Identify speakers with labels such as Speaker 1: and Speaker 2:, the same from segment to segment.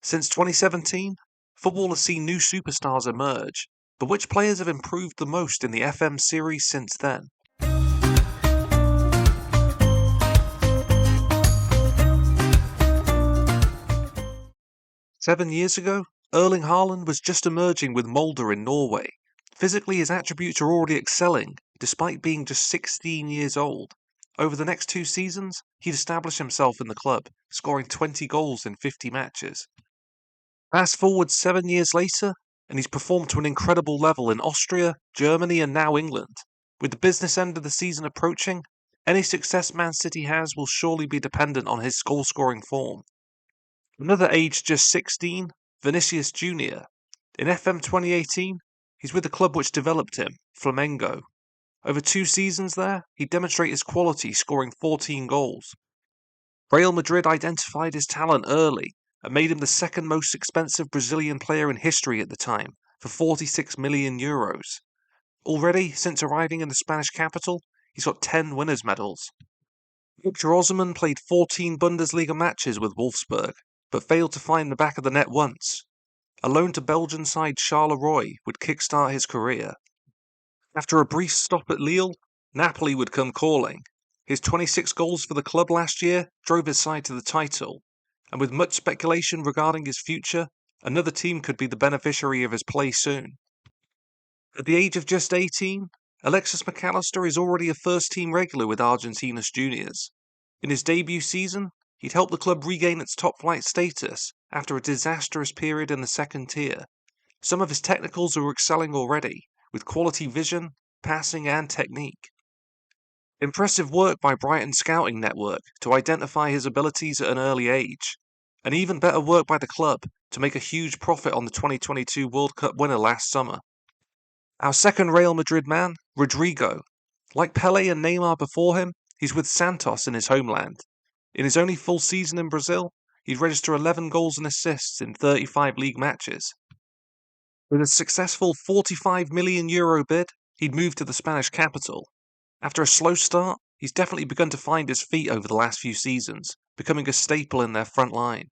Speaker 1: Since 2017, football has seen new superstars emerge, but which players have improved the most in the FM series since then? 7 years ago, Erling Haaland was just emerging with Molde in Norway. Physically, his attributes are already excelling, despite being just 16 years old. Over the next 2 seasons, he'd established himself in the club, scoring 20 goals in 50 matches. Fast forward 7 years later, and he's performed to an incredible level in Austria, Germany, and now England. With the business end of the season approaching, any success Man City has will surely be dependent on his goal-scoring form. Another aged just 16, Vinicius Junior. In FM 2018, he's with the club which developed him, Flamengo. Over 2 seasons there, he demonstrated his quality, scoring 14 goals. Real Madrid identified his talent early and made him the second most expensive Brazilian player in history at the time, for €46 million. Already, since arriving in the Spanish capital, he's got 10 winners' medals. Victor Osimhen played 14 Bundesliga matches with Wolfsburg, but failed to find the back of the net once. A loan to Belgian side Charleroi would kickstart his career. After a brief stop at Lille, Napoli would come calling. His 26 goals for the club last year drove his side to the title, and with much speculation regarding his future, another team could be the beneficiary of his play soon. At the age of just 18, Alexis Mac Allister is already a first-team regular with Argentina's juniors. In his debut season, he'd helped the club regain its top-flight status after a disastrous period in the second tier. Some of his technicals are excelling already, with quality vision, passing and technique. Impressive work by Brighton Scouting Network to identify his abilities at an early age, and even better work by the club to make a huge profit on the 2022 World Cup winner last summer. Our second Real Madrid man, Rodrygo. Like Pelé and Neymar before him, he's with Santos in his homeland. In his only full season in Brazil, he'd register 11 goals and assists in 35 league matches. With a successful €45 million bid, he'd moved to the Spanish capital. After a slow start, he's definitely begun to find his feet over the last few seasons, becoming a staple in their front line.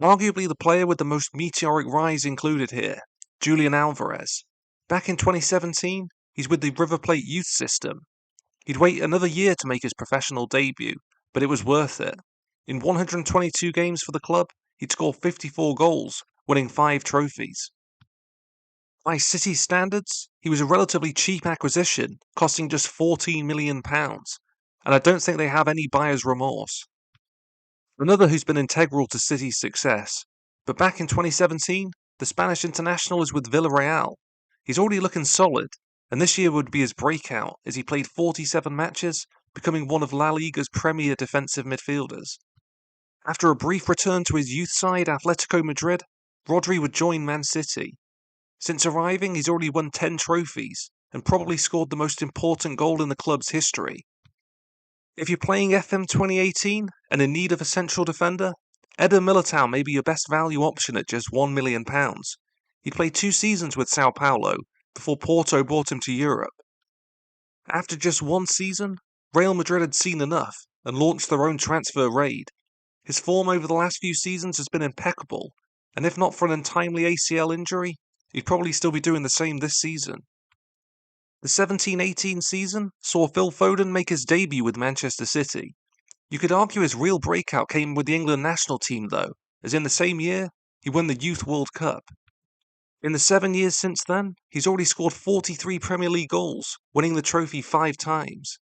Speaker 1: Arguably the player with the most meteoric rise included here, Julian Alvarez. Back in 2017, he's with the River Plate youth system. He'd wait another year to make his professional debut, but it was worth it. In 122 games for the club, he'd score 54 goals, winning 5 trophies. By City's standards, he was a relatively cheap acquisition, costing just £14 million, and I don't think they have any buyer's remorse. Another who's been integral to City's success, but back in 2017, the Spanish international is with Villarreal. He's already looking solid, and this year would be his breakout as he played 47 matches, becoming one of La Liga's premier defensive midfielders. After a brief return to his youth side Atletico Madrid, Rodri would join Man City. Since arriving, he's already won 10 trophies and probably scored the most important goal in the club's history. If you're playing FM 2018 and in need of a central defender, Eder Militao may be your best value option at just £1 million. He played 2 seasons with Sao Paulo before Porto brought him to Europe. After just 1 season, Real Madrid had seen enough and launched their own transfer raid. His form over the last few seasons has been impeccable, and if not for an untimely ACL injury, he'd probably still be doing the same this season. The 17-18 season saw Phil Foden make his debut with Manchester City. You could argue his real breakout came with the England national team though, as in the same year, he won the Youth World Cup. In the 7 years since then, he's already scored 43 Premier League goals, winning the trophy 5 times.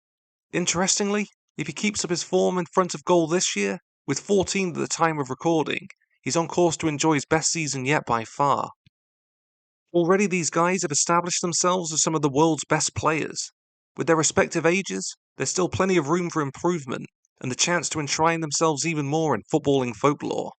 Speaker 1: Interestingly, if he keeps up his form in front of goal this year, with 14 at the time of recording, he's on course to enjoy his best season yet by far. Already these guys have established themselves as some of the world's best players. With their respective ages, there's still plenty of room for improvement and the chance to enshrine themselves even more in footballing folklore.